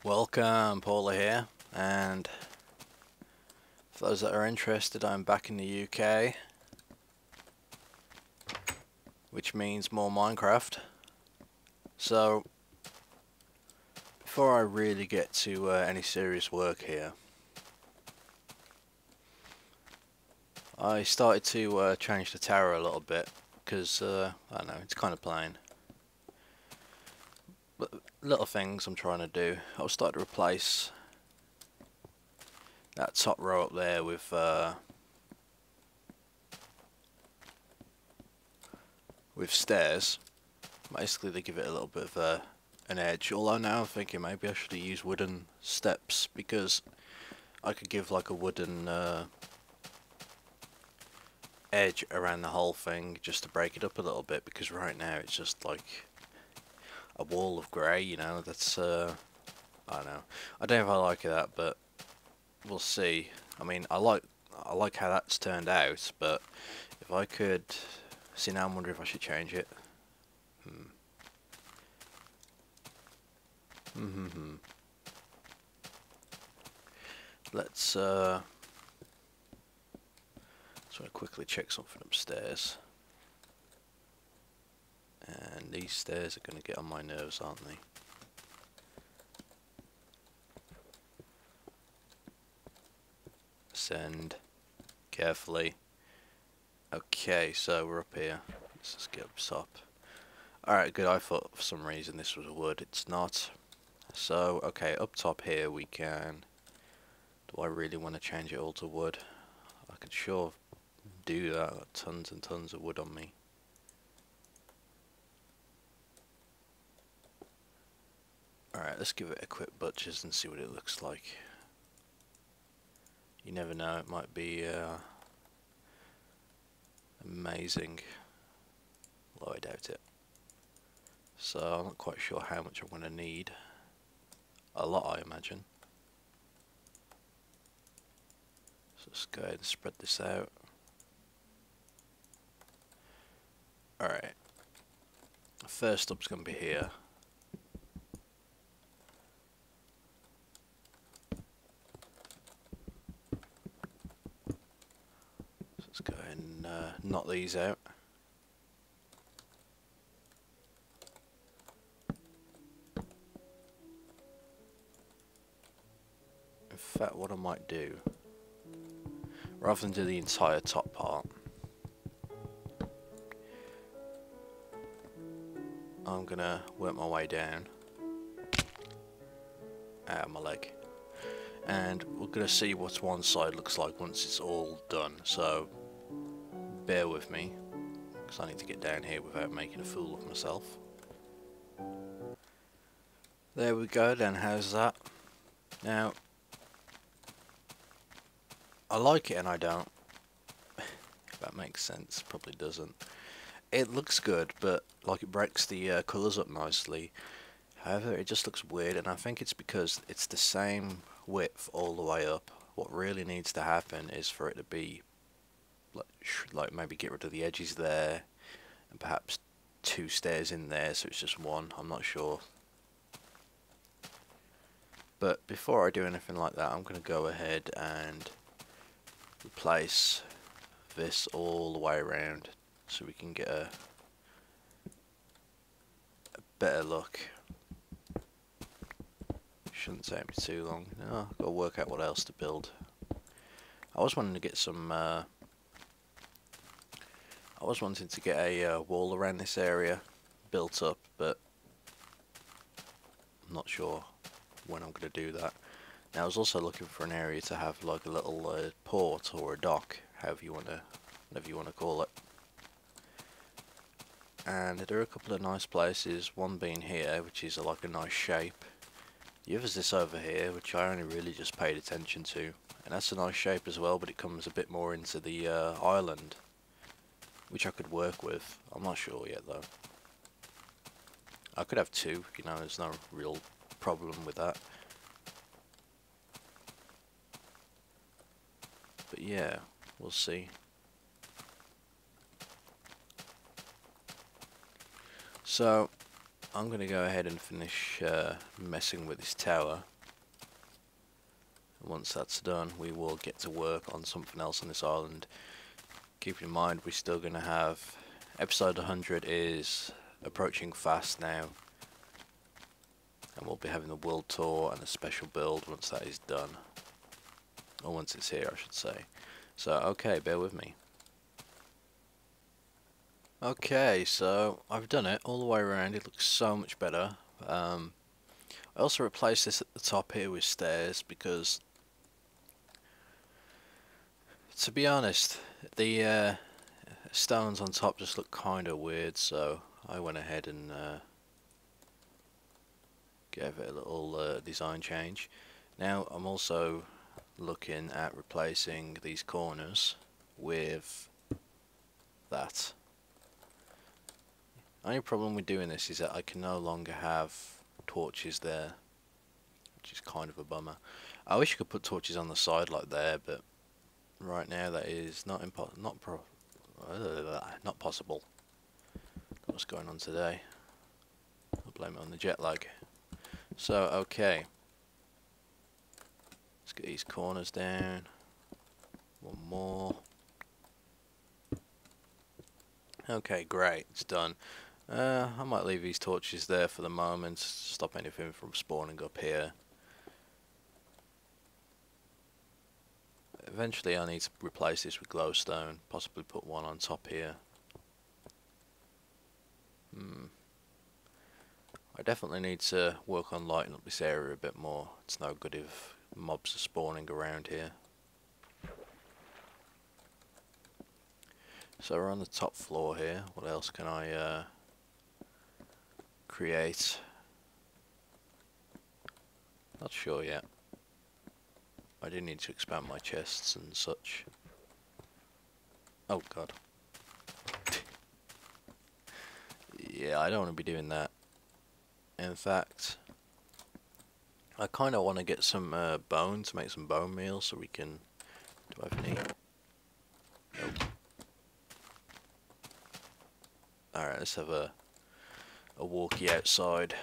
Welcome, Pauleh here, and for those that are interested, I'm back in the UK, which means more Minecraft. So, before I really get to any serious work here, I started to change the tower a little bit, because, I don't know, it's kind of plain. But little things I'm trying to do. I'll start to replace that top row up there with stairs. Basically, they give it a little bit of an edge. Although now I'm thinking maybe I should use wooden steps, because I could give like a wooden edge around the whole thing just to break it up a little bit, because right now it's just like a wall of grey, you know. That's I don't know. I don't know if I like that, but we'll see. I mean, I like how that's turned out, but if I could see, now I'm wondering if I should change it. Let's just want to quickly check something upstairs. And these stairs are going to get on my nerves, aren't they? Ascend carefully. Okay, so we're up here. Let's just get up top. Alright, good. I thought for some reason this was wood. It's not. So, okay, up top here we can... Do I really want to change it all to wood? I could sure do that. I've got tons and tons of wood on me. Alright, let's give it a quick butchers and see what it looks like. You never know, it might be amazing. Although I doubt it. So I'm not quite sure how much I'm going to need. A lot, I imagine. So let's go ahead and spread this out. Alright. First up's going to be here. So let's go ahead and knock these out. In fact, what I might do, rather than do the entire top part, I'm gonna work my way down out of my leg, and we're gonna see what one side looks like once it's all done. So bear with me, because I need to get down here without making a fool of myself. There we go. Then how's that? Now I like it and I don't. If that makes sense. Probably doesn't. It looks good, but like it breaks the colours up nicely. However, it just looks weird, and I think it's because it's the same width all the way up. What really needs to happen is for it to be like maybe get rid of the edges there, and perhaps 2 stairs in there, so it's just one. I'm not sure. But before I do anything like that, I'm going to go ahead and replace this all the way around, so we can get a better look. Shouldn't take me too long. No, I've got to work out what else to build. I was wanting to get some. I was wanting to get a wall around this area built up, but I'm not sure when I'm going to do that. Now, I was also looking for an area to have like a little port or a dock, whatever you want to call it. And there are a couple of nice places. One being here, which is like a nice shape. The other's this over here, which I only really just paid attention to, and that's a nice shape as well. But it comes a bit more into the island, which I could work with. I'm not sure yet though. I could have 2. You know, there's no real problem with that. But yeah, we'll see. So I'm going to go ahead and finish messing with this tower. Once that's done, we will get to work on something else on this island. Keep in mind, we're still going to have... Episode 100 is approaching fast now. And we'll be having the world tour and a special build once that is done. Or once it's here, I should say. So, okay, bear with me. Okay, so I've done it all the way around. It looks so much better. I also replaced this at the top here with stairs because... To be honest, the stones on top just look kind of weird, so I went ahead and gave it a little design change. Now I'm also looking at replacing these corners with that. Only problem with doing this is that I can no longer have torches there, which is kind of a bummer. I wish you could put torches on the side like there, but right now that is not possible. What's going on today? I'll blame it on the jet lag. So, okay. Let's get these corners down. One more. Okay, great. It's done. I might leave these torches there for the moment, stop anything from spawning up here. Eventually I need to replace this with glowstone, possibly put one on top here. I definitely need to work on lighting up this area a bit more. It's no good if mobs are spawning around here. So we're on the top floor here. What else can I create? Not sure yet. I do need to expand my chests and such. Oh god. Yeah, I don't want to be doing that. In fact, I kind of want to get some bone to make some bone meal so we can... Do I have any? Nope. Alright, let's have a walkie outside.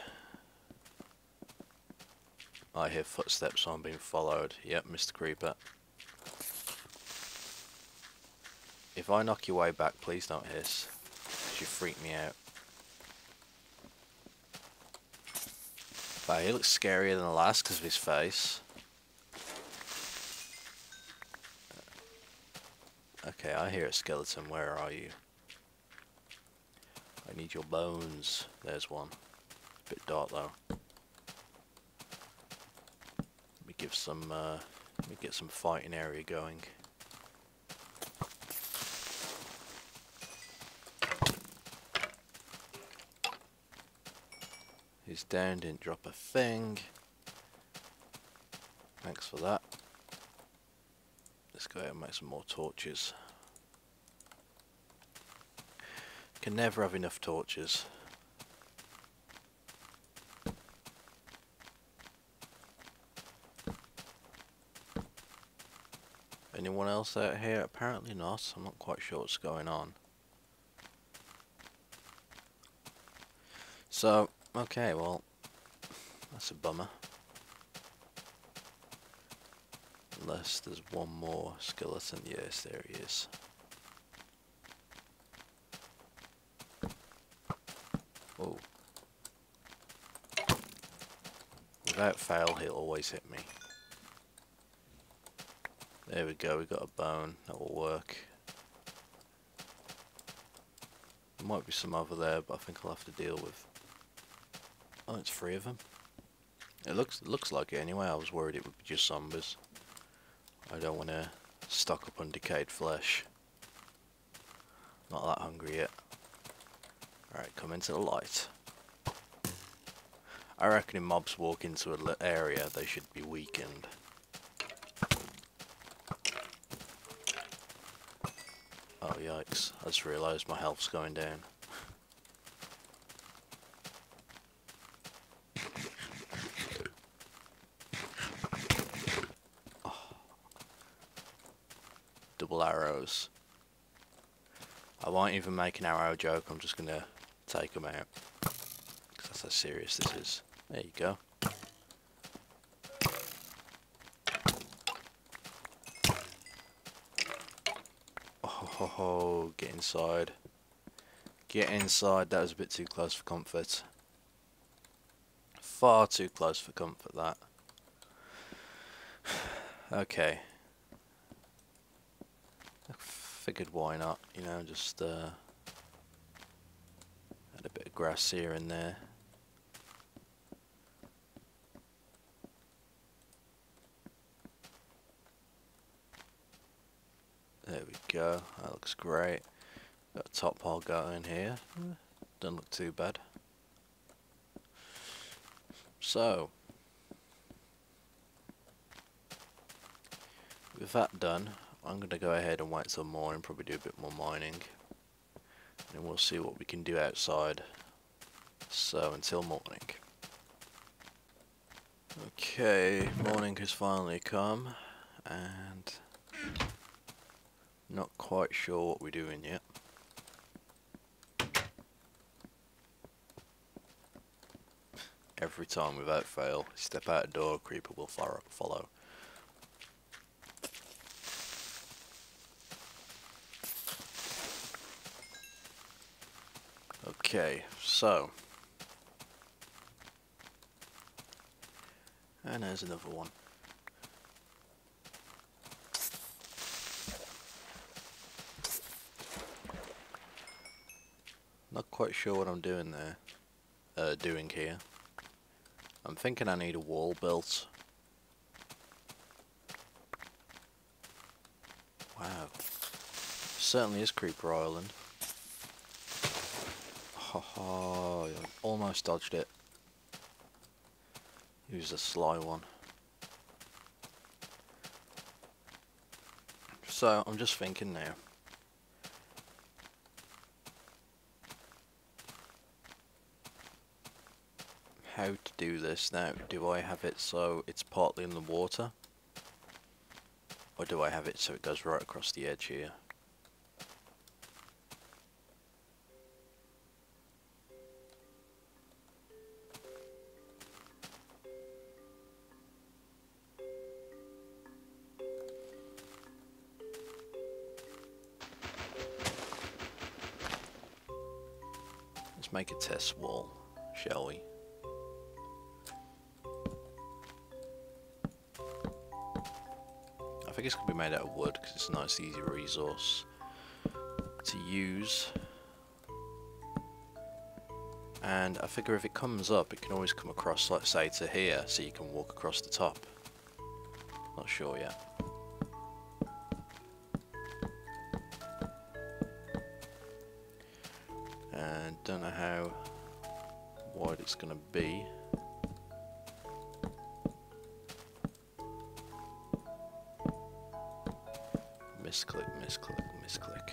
I hear footsteps, so I'm being followed. Yep, Mr. Creeper. If I knock your way back, please don't hiss. You freak me out. Wow, he looks scarier than the last because of his face. Okay, I hear a skeleton. Where are you? I need your bones. There's one. Bit dark though. Let me get some fighting area going. He's down, didn't drop a thing. Thanks for that. Let's go ahead and make some more torches. Can never have enough torches. Anyone else out here? Apparently not. I'm not quite sure what's going on. So, okay, well, that's a bummer. Unless there's one more skeleton. Yes, there he is. Oh. Without fail, he'll always hit me. There we go, we got a bone. That will work. There might be some over there, but I think I'll have to deal with... Oh, it's 3 of them. It looks like it anyway. I was worried it would be just zombies. I don't want to stock up on decayed flesh. Not that hungry yet. Alright, come into the light. I reckon if mobs walk into an area, they should be weakened. Oh yikes, I just realised my health's going down. Oh. Double arrows. I won't even make an arrow joke, I'm just gonna take them out. Because that's how serious this is. There you go. Oh, get inside. Get inside, that was a bit too close for comfort. Far too close for comfort, that. Okay. I figured why not, you know, just add a bit of grass here and there. There we go, that looks great. Got a top pile going here. Doesn't look too bad. So, with that done, I'm going to go ahead and wait till morning, probably do a bit more mining. And we'll see what we can do outside. So, until morning. Okay, morning has finally come, and not quite sure what we're doing yet. Every time without fail, step out a door, creeper will follow. Okay, so. And there's another one. Not quite sure what I'm doing there. Doing here. I'm thinking I need a wall built. Wow. Certainly is Creeper Island. Haha, almost dodged it. He was a sly one. So, I'm just thinking now. How to do this now. Do I have it so it's partly in the water? Or do I have it so it goes right across the edge here? Let's make a test wall, shall we? I think it's going to be made out of wood because it's a nice easy resource to use. And I figure if it comes up, it can always come across, let's say, to here, so you can walk across the top. Not sure yet. And don't know how wide it's going to be. Misclick, misclick, misclick.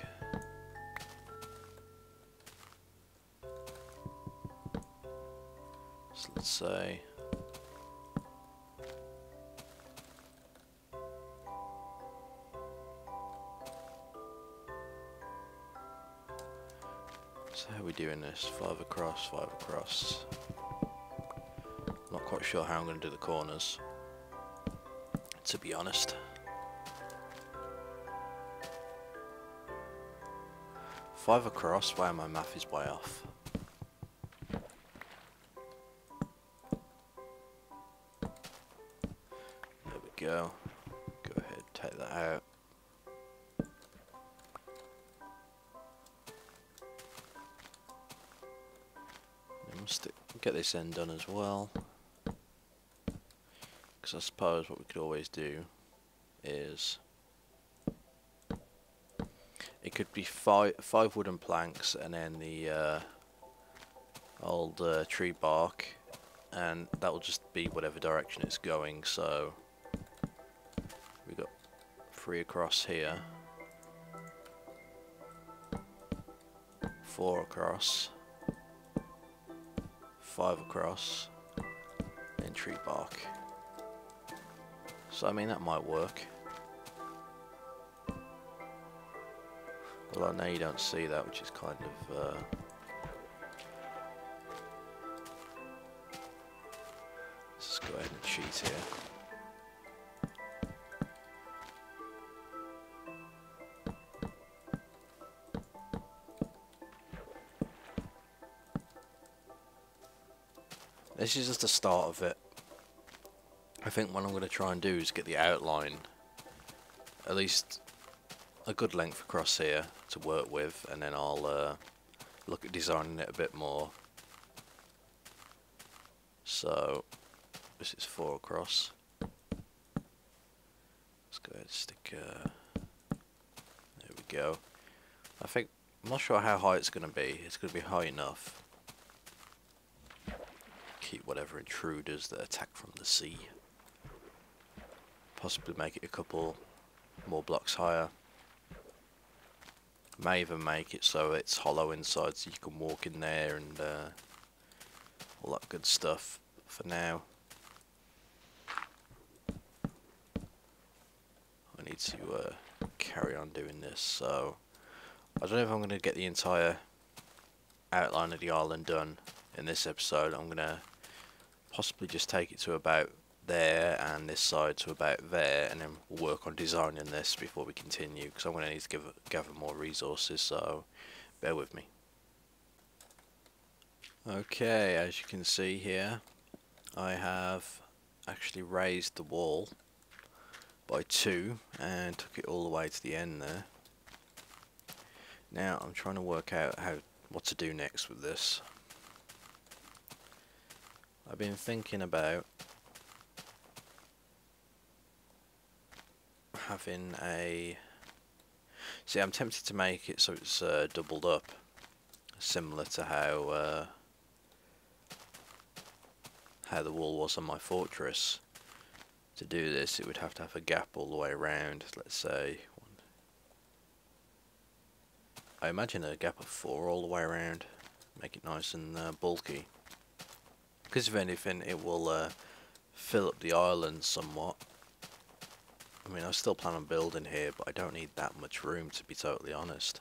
So let's say so how are we doing this? 5 across, 5 across. Not quite sure how I'm going to do the corners, to be honest. 5 across, wow, my math is way off. There we go. Go ahead, take that out. We must get this end done as well. Because I suppose what we could always do is it could be five wooden planks and then the old tree bark, and that will just be whatever direction it's going. So we got 3 across here, 4 across, 5 across, then tree bark. So I mean that might work. Well, I know you don't see that, which is kind of let's just go ahead and cheat here. This is just the start of it. I think what I'm going to try and do is get the outline at least a good length across here to work with, and then I'll look at designing it a bit more. So this is 4 across. Let's go ahead and stick there we go. I'm not sure how high it's going to be. It's going to be high enough. Keep whatever intruders that attack from the sea. Possibly make it a couple more blocks higher. May even make it so it's hollow inside, so you can walk in there and all that good stuff. For now, I need to carry on doing this. So I don't know if I'm going to get the entire outline of the island done in this episode. I'm going to possibly just take it to about there and this side to about there, and then we'll work on designing this before we continue, because I'm going to need to gather more resources, so bear with me. Okay, as you can see here, I have actually raised the wall by 2 and took it all the way to the end there. Now I'm trying to work out what to do next with this. I've been thinking about having I'm tempted to make it so it's doubled up, similar to how the wall was on my fortress. To do this, it would have to have a gap all the way around. Let's say I imagine a gap of 4 all the way around, make it nice and bulky, because if anything it will fill up the island somewhat. I mean, I still plan on building here, but I don't need that much room, to be totally honest.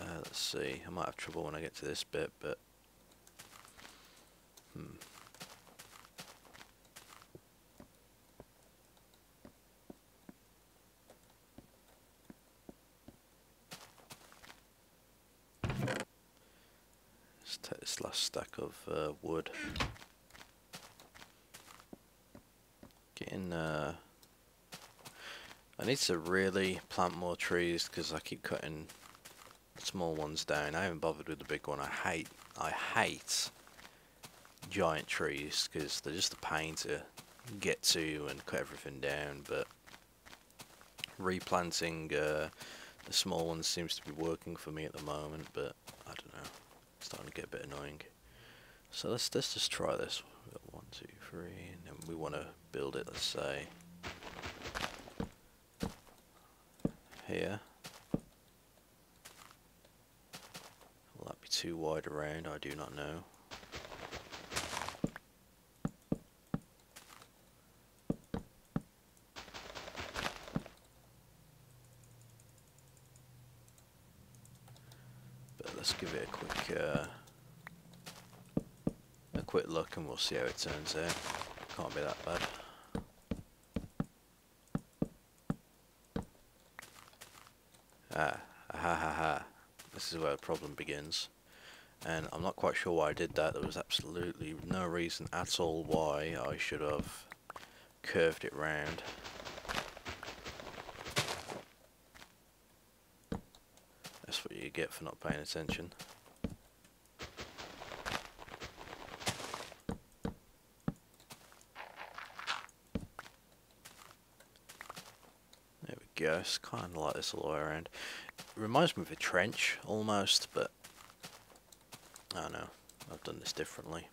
Let's see, I might have trouble when I get to this bit, but let's take this last stack of wood. I need to really plant more trees, because I keep cutting the small ones down. I haven't bothered with the big one. I hate giant trees, because they're just a pain to get to and cut everything down, but replanting the small ones seems to be working for me at the moment, but I don't know, it's starting to get a bit annoying. So let's just try this. We've got 1, 2, 3, and then we want to build it, let's say here. Will that be too wide around? I do not know. But let's give it a quick look, and we'll see how it turns out. Can't be that bad. This is where the problem begins, and I'm not quite sure why I did that. There was absolutely no reason at all why I should have curved it round. That's what you get for not paying attention. There we go, it's kind of like this all the way around. It reminds me of a trench almost, but I don't know, I've done this differently.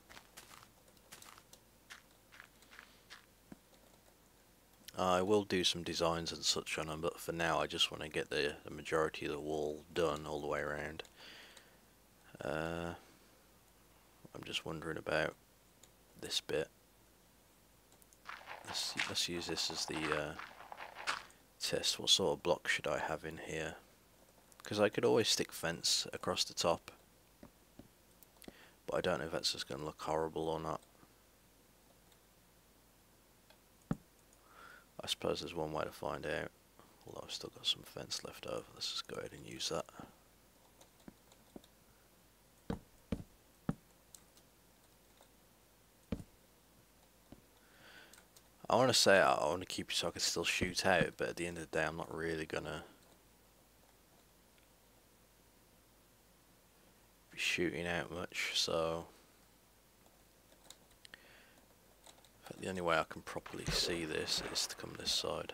I will do some designs and such on them, but for now I just want to get the majority of the wall done all the way around. I'm just wondering about this bit. Let's use this as the test. What sort of block should I have in here? Because I could always stick fence across the top, but I don't know if that's just going to look horrible or not. I suppose there's one way to find out, although I've still got some fence left over. Let's just go ahead and use that. I want to say I want to keep it so I can still shoot out, but at the end of the day, I'm not really gonna be shooting out much. So the only way I can properly see this is to come this side.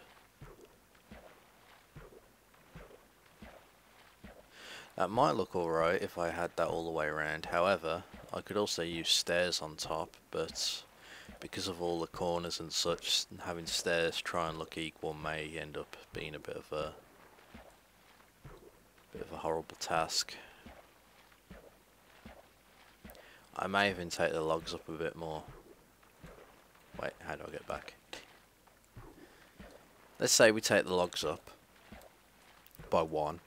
That might look alright if I had that all the way around. However, I could also use stairs on top, but because of all the corners and such, having stairs try and look equal may end up being a bit of a horrible task. I may even take the logs up a bit more. Wait, how do I get back? Let's say we take the logs up by one,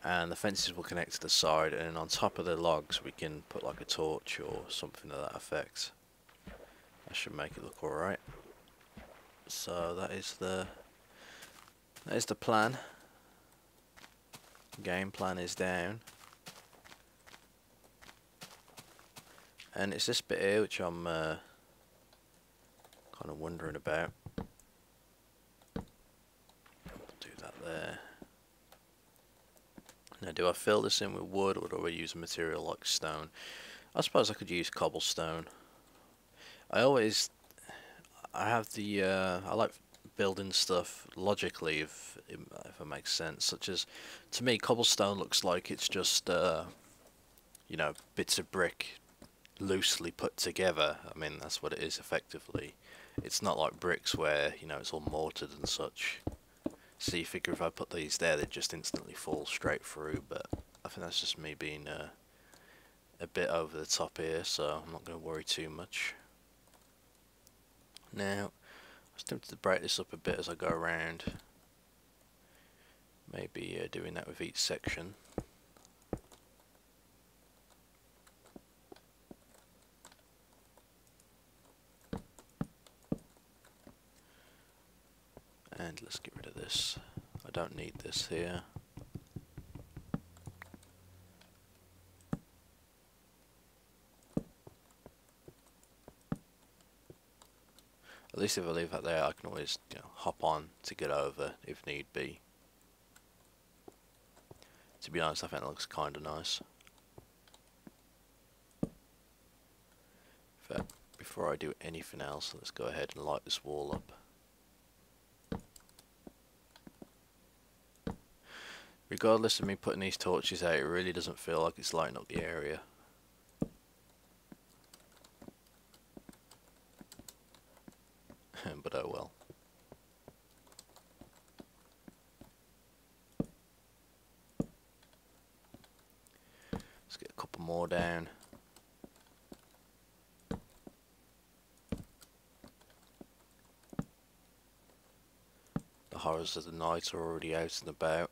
and the fences will connect to the side, and on top of the logs we can put like a torch or something to that effect. That should make it look alright. So that is the plan. Game plan is down. And it's this bit here which I'm kind of wondering about. Do that there. Now, do I fill this in with wood, or do I use a material like stone? I suppose I could use cobblestone. I like building stuff logically, if it makes sense. Such as, to me, cobblestone looks like it's just you know, bits of brick loosely put together. I mean, that's what it is effectively. It's not like bricks where, you know, it's all mortared and such. So you figure if I put these there, they'd just instantly fall straight through, but I think that's just me being a bit over the top here, so I'm not going to worry too much. Now, I was tempted to break this up a bit as I go around. Maybe doing that with each section. And let's get rid of this. I don't need this here. At least if I leave that there, I can always, you know, hop on to get over if need be. To be honest, I think it looks kind of nice. In fact, before I do anything else, let's go ahead and light this wall up. Regardless of me putting these torches out, it really doesn't feel like it's lighting up the area. But oh well. Let's get a couple more down. The horrors of the night are already out and about.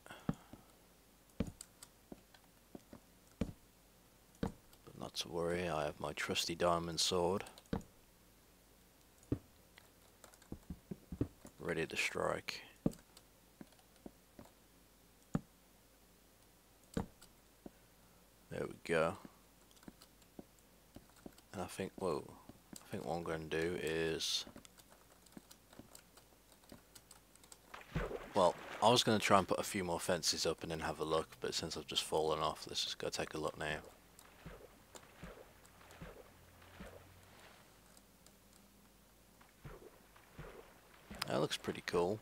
But not to worry, I have my trusty diamond sword. Ready to strike. There we go. And I think, whoa, I think what I'm going to do is, well, I was going to try and put a few more fences up and then have a look, but since I've just fallen off, let's just go take a look now. That looks pretty cool.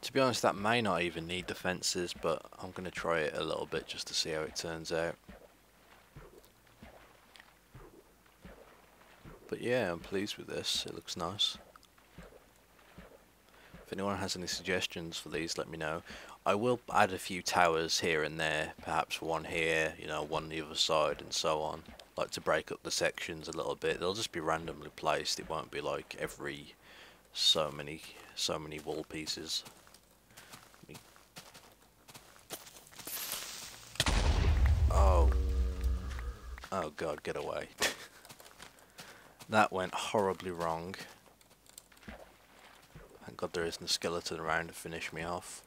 To be honest, that may not even need the fences, but I'm going to try it a little bit just to see how it turns out. But yeah, I'm pleased with this. It looks nice. If anyone has any suggestions for these, let me know. I will add a few towers here and there, perhaps one here, you know, one on the other side, and so on. Like to break up the sections a little bit. They'll just be randomly placed. It won't be like every so many wall pieces. Oh god, get away. That went horribly wrong. Thank god there isn't a skeleton around to finish me off.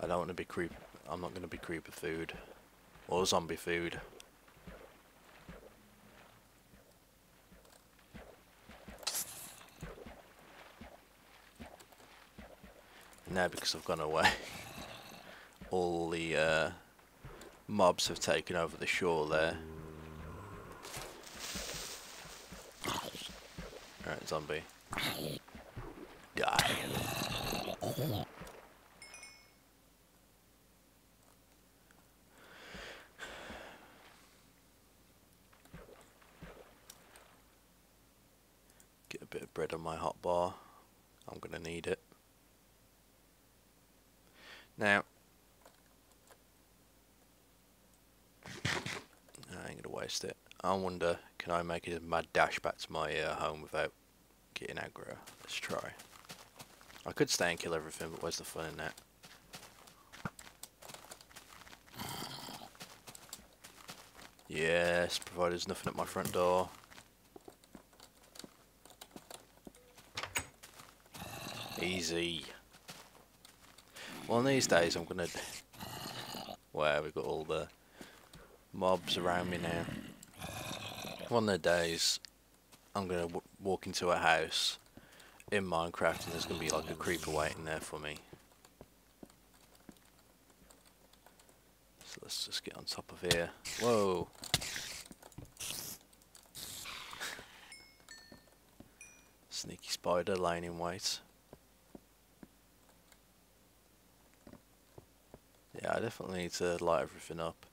I don't want to be I'm not going to be creeper food. Or zombie food. Now because I've gone away, all the mobs have taken over the shore there. Alright, zombie. Die. Get a bit of bread on my hot bar. I'm gonna need it. Now, I ain't gonna waste it. I wonder, can I make a mad dash back to my home without getting aggro? Let's try. I could stay and kill everything, but where's the fun in that? Yes, provided there's nothing at my front door. Easy. Well, these days I'm gonna... Wow, we've got all the mobs around me now. One of the days I'm gonna walk into a house in Minecraft and there's gonna be like a creeper waiting there for me. So let's just get on top of here. Whoa! Sneaky spider laying in wait. Yeah, I definitely need to light everything up.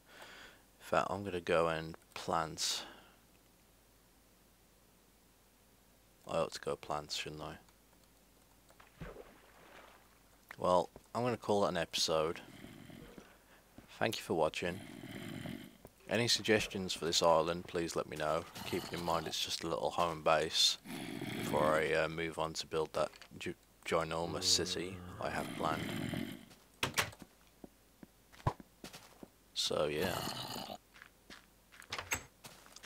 In fact, I'm gonna go and plant. I ought to go plant, shouldn't I? Well, I'm gonna call that an episode. Thank you for watching. Any suggestions for this island, please let me know. Keeping in mind it's just a little home base before I move on to build that ginormous city I have planned. So yeah,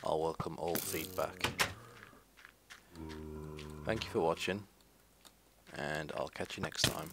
I'll welcome all feedback. Thank you for watching, and I'll catch you next time.